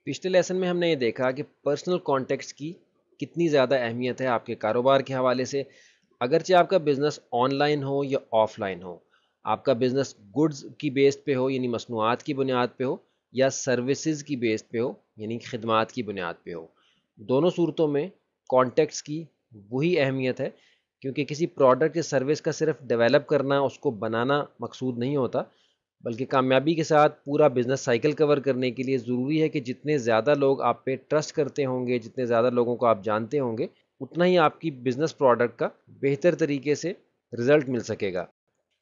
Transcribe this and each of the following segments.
पिछले लेसन में हमने ये देखा कि पर्सनल कॉन्टेक्स्ट की कितनी ज़्यादा अहमियत है आपके कारोबार के हवाले से। अगरचे आपका बिज़नेस ऑनलाइन हो या ऑफलाइन हो, आपका बिज़नेस गुड्स की बेस पे हो यानी मसनूआत की बुनियाद पे हो, या सर्विसेज की बेस पे हो यानी खिदमात की बुनियाद पे हो, दोनों सूरतों में कॉन्टेक्स्ट की वही अहमियत है। क्योंकि किसी प्रोडक्ट या सर्विस का सिर्फ डेवलप करना, उसको बनाना मकसूद नहीं होता, बल्कि कामयाबी के साथ पूरा बिजनेस साइकिल कवर करने के लिए ज़रूरी है कि जितने ज़्यादा लोग आप पे ट्रस्ट करते होंगे, जितने ज़्यादा लोगों को आप जानते होंगे, उतना ही आपकी बिजनेस प्रोडक्ट का बेहतर तरीके से रिजल्ट मिल सकेगा।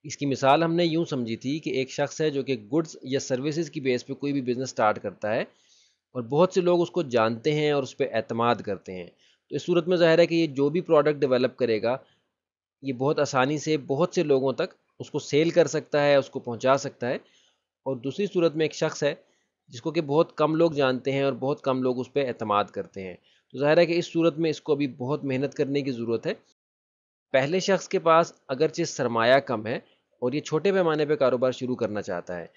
इसकी मिसाल हमने यूं समझी थी कि एक शख्स है जो कि गुड्स या सर्विसेज की बेस पे कोई भी बिज़नेस स्टार्ट करता है और बहुत से लोग उसको जानते हैं और उस पर एतमाद करते हैं। तो इस सूरत में ज़ाहिर है कि ये जो भी प्रोडक्ट डेवलप करेगा, ये बहुत आसानी से बहुत से लोगों तक उसको सेल कर सकता है, उसको पहुंचा सकता है। और दूसरी सूरत में एक शख्स है जिसको कि बहुत कम लोग जानते हैं और बहुत कम लोग उस पर एतमाद करते हैं। तो ज़ाहिर है कि इस सूरत में इसको अभी बहुत मेहनत करने की ज़रूरत है। पहले शख्स के पास अगरचे सरमाया कम है और ये छोटे पैमाने पे कारोबार शुरू करना चाहता है,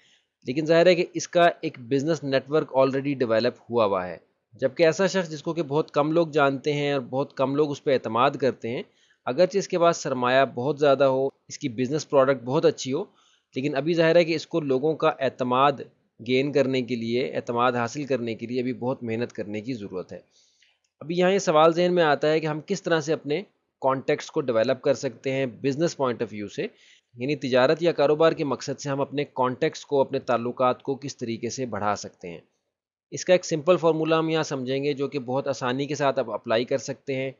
लेकिन ज़ाहिर है कि इसका एक बिज़नेस नेटवर्क ऑलरेडी डेवलप हुआ हुआ है। जबकि ऐसा शख्स जिसको कि बहुत कम लोग जानते हैं और बहुत कम लोग उस पर एतमाद करते हैं, अगरचे इसके पास सरमाया बहुत ज़्यादा हो, इसकी बिज़नेस प्रोडक्ट बहुत अच्छी हो, लेकिन अभी ज़ाहिर है कि इसको लोगों का एतमाद गेन करने के लिए, एतमाद हासिल करने के लिए अभी बहुत मेहनत करने की ज़रूरत है। अभी यहाँ ये सवाल जहन में आता है कि हम किस तरह से अपने कॉन्टेक्स्ट को डेवलप कर सकते हैं बिजनेस पॉइंट ऑफ व्यू से, यानी तिजारत या कारोबार के मकसद से हम अपने कॉन्टेक्स्ट को, अपने ताल्लुकात को किस तरीके से बढ़ा सकते हैं। इसका एक सिंपल फार्मूला हम यहाँ समझेंगे जो कि बहुत आसानी के साथ आप अप्लाई कर सकते हैं।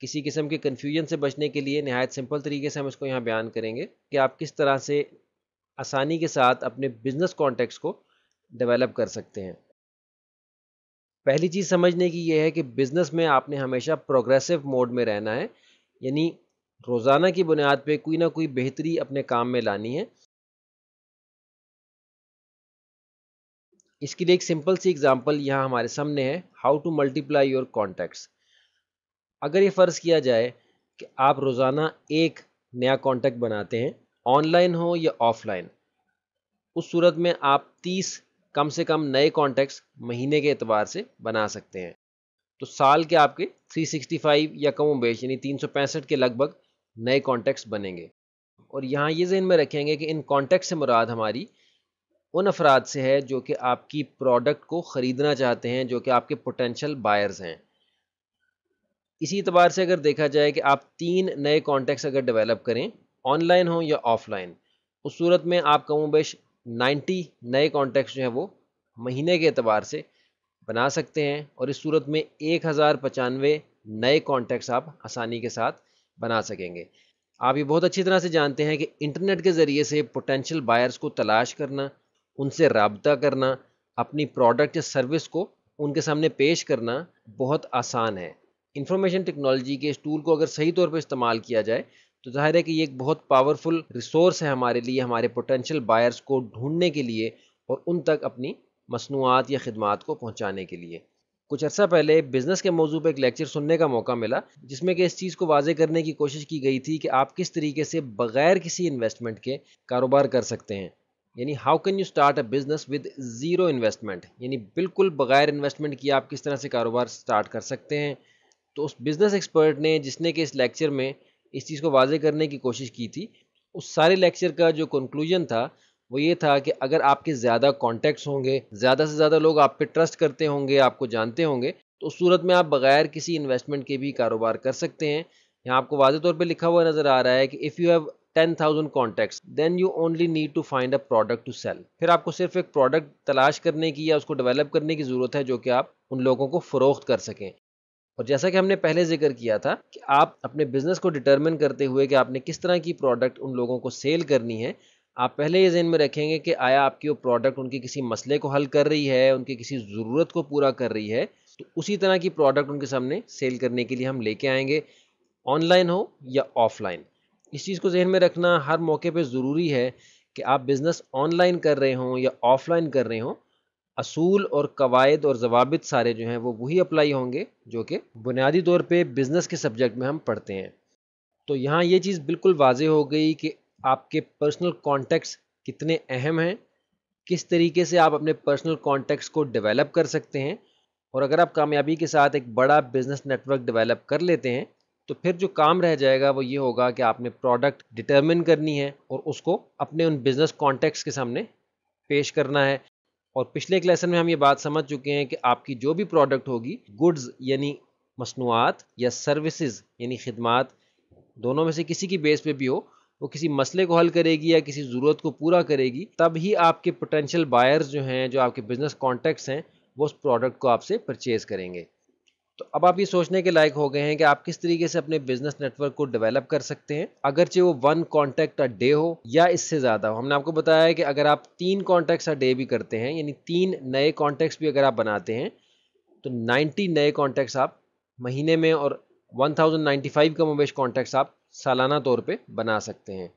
किसी किस्म के कन्फ्यूजन से बचने के लिए नहायत सिंपल तरीके से हम इसको यहाँ बयान करेंगे कि आप किस तरह से आसानी के साथ अपने बिजनेस कॉन्टेक्स्ट को डेवलप कर सकते हैं। पहली चीज़ समझने की यह है कि बिज़नेस में आपने हमेशा प्रोग्रेसिव मोड में रहना है, यानी रोज़ाना की बुनियाद पे कोई ना कोई बेहतरी अपने काम में लानी है। इसके लिए एक सिंपल सी एग्जांपल यहाँ हमारे सामने है, how to multiply your contacts. अगर ये फ़र्ज़ किया जाए कि आप रोज़ाना एक नया कॉन्टैक्ट बनाते हैं, ऑनलाइन हो या ऑफलाइन, उस सूरत में आप 30 कम से कम नए कॉन्टैक्ट्स महीने के एतबार से बना सकते हैं। तो साल के आपके 365 या कम बेश यानी 365 के लगभग नए कॉन्टैक्ट्स बनेंगे। और यहाँ ये ज़हन में रखेंगे कि इन कॉन्टैक्ट से मुराद हमारी उन अफराद से है जो कि आपकी प्रोडक्ट को ख़रीदना चाहते हैं, जो कि आपके पोटेंशियल बायर्स हैं। इसी एतबार से अगर देखा जाए कि आप 3 नए कॉन्टैक्ट्स अगर डेवलप करें, ऑनलाइन हो या ऑफलाइन, उस सूरत में आप कम बेश 90 नए कॉन्टैक्ट्स जो हैं वो महीने के एतबार से बना सकते हैं। और इस सूरत में 1095 नए कॉन्टैक्ट्स आप आसानी के साथ बना सकेंगे। आप ये बहुत अच्छी तरह से जानते हैं कि इंटरनेट के ज़रिए से पोटेंशियल बायर्स को तलाश करना, उनसे राब्ता करना, अपनी प्रोडक्ट या सर्विस को उनके सामने पेश करना बहुत आसान है। इंफॉर्मेशन टेक्नोलॉजी के इस टूल को अगर सही तौर पर इस्तेमाल किया जाए तो जाहिर है कि ये एक बहुत पावरफुल रिसोर्स है हमारे लिए, हमारे पोटेंशियल बायर्स को ढूंढने के लिए और उन तक अपनी मसनूआत या खिदमात को पहुंचाने के लिए। कुछ अर्सा पहले बिजनेस के मौजू पर एक लेक्चर सुनने का मौका मिला, जिसमें कि इस चीज़ को वाजे करने की कोशिश की गई थी कि आप किस तरीके से बगैर किसी इन्वेस्टमेंट के कारोबार कर सकते हैं। यानी how can you start a business with zero investment, यानी बिल्कुल बगैर इन्वेस्टमेंट किए आप किस तरह से कारोबार स्टार्ट कर सकते हैं। तो उस बिज़नेस एक्सपर्ट ने, जिसने कि इस लेक्चर में इस चीज़ को वाजे करने की कोशिश की थी, उस सारे लेक्चर का जो कंक्लूजन था वो ये था कि अगर आपके ज़्यादा कॉन्टैक्ट्स होंगे, ज़्यादा से ज़्यादा लोग आप पे ट्रस्ट करते होंगे, आपको जानते होंगे, तो उस सूरत में आप बगैर किसी इन्वेस्टमेंट के भी कारोबार कर सकते हैं। यहाँ आपको वाज़े तौर पे लिखा हुआ नज़र आ रहा है कि if you have 10,000 contacts then you only need to find a product to sell. फिर आपको सिर्फ एक प्रोडक्ट तलाश करने की या उसको डेवलप करने की ज़रूरत है जो कि आप उन लोगों को फ़रोख्त कर सकें। और जैसा कि हमने पहले जिक्र किया था कि आप अपने बिजनेस को डिटरमिन करते हुए कि आपने किस तरह की प्रोडक्ट उन लोगों को सेल करनी है, आप पहले ये ज़हन में रखेंगे कि आया आपकी वो प्रोडक्ट उनके किसी मसले को हल कर रही है, उनकी किसी ज़रूरत को पूरा कर रही है। तो उसी तरह की प्रोडक्ट उनके सामने सेल करने के लिए हम लेके आएंगे, ऑनलाइन हो या ऑफलाइन। इस चीज़ को जहन में रखना हर मौके पे ज़रूरी है कि आप बिज़नेस ऑनलाइन कर रहे हों या ऑफलाइन कर रहे हों, असूल और कवायद और ज़वाबित सारे जो हैं वो वही अप्लाई होंगे जो कि बुनियादी तौर पे बिज़नेस के सब्जेक्ट में हम पढ़ते हैं। तो यहाँ ये चीज़ बिल्कुल वाज़े हो गई कि आपके पर्सनल कॉन्टेक्ट्स कितने अहम हैं, किस तरीके से आप अपने पर्सनल कॉन्टेक्ट्स को डेवलप कर सकते हैं اور اگر آپ کامیابی کے ساتھ ایک بڑا بزنس نیٹ ورک ڈیولپ کر لیتے ہیں تو پھر جو کام رہ جائے گا وہ یہ ہوگا کہ آپ نے پروڈکٹ ڈٹرمن کرنی ہے اور اس کو اپنے ان بزنس کانٹیکٹس کے سامنے پیش کرنا ہے. اور پچھلے ایک لیسن میں ہم یہ بات سمجھ چکے ہیں کہ آپ کی جو بھی پروڈکٹ ہوگی، گڈز یعنی مصنوعات یا سروسز یعنی خدمات، دونوں میں سے کسی کی بیس پہ بھی ہو، وہ کسی مسئلے کو حل کرے گی یا کسی ضرورت کو پورا کرے گی، تب ہی آپ کے پوٹینشیل بائرز جو ہیں، جو آپ کے بزنس کانٹیکٹس ہیں، وہ اس پروڈکٹ کو آپ سے پرچیز کریں گے. تو اب آپ یہ سوچنے کے لائق ہو گئے ہیں کہ آپ کس طریقے سے اپنے بزنس نیٹ ورک کو ڈیولپ کر سکتے ہیں، اگرچہ وہ 1 کانٹیکٹ اے ڈے ہو یا اس سے زیادہ ہو. ہم نے آپ کو بتایا ہے کہ اگر آپ 3 کانٹیکٹس اے ڈے بھی کرتے ہیں، یعنی 3 نئے کانٹیکٹس بھی اگر آپ بناتے ہیں، تو 90 نئے کانٹیکٹس آپ مہینے میں اور 1095 کم و بیش کانٹیکٹس آپ سالانہ طور پہ بنا سکتے ہیں.